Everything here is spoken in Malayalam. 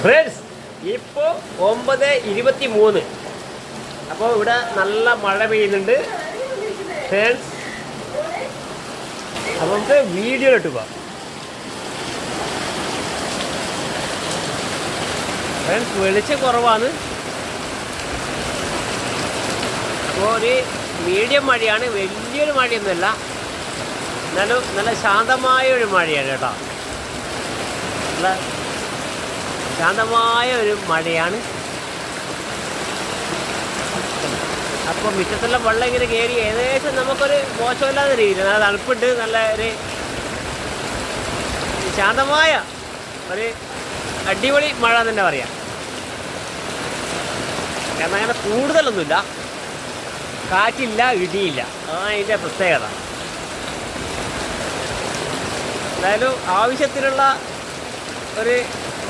ഫ്രണ്ട്സ് ഇപ്പോൾ 9:23. അപ്പോൾ ഇവിടെ നല്ല മഴ പെയ്യുന്നുണ്ട് ഫ്രണ്ട്സ്. അപ്പോൾ നമുക്ക് വീഡിയോയിലിട്ട് പോകാം ഫ്രണ്ട്സ്. വെളിച്ചം കുറവാണ്. അപ്പോൾ ഒരു മീഡിയം മഴയാണ്, വലിയൊരു മഴയൊന്നുമല്ല, എന്നാലും നല്ല ശാന്തമായ ഒരു മഴയാണ് കേട്ടോ. നല്ല ശാന്തമായ ഒരു മഴയാണ്. അപ്പോൾ മുറ്റത്തെല്ലാം വെള്ളം ഇങ്ങനെ കയറി ഏകദേശം നമുക്കൊരു മോശമില്ലാത്ത രീതിയിൽ നല്ല തണുപ്പുണ്ട്. നല്ല ഒരു ശാന്തമായ ഒരു അടിപൊളി മഴ തന്നെ പറയാം. കാരണം അങ്ങനെ കൂടുതലൊന്നുമില്ല, കാറ്റില്ല, ഇടിയില്ല. അതാണ് അതിൻ്റെ പ്രത്യേകത. എന്തായാലും ആവശ്യത്തിനുള്ള ഒരു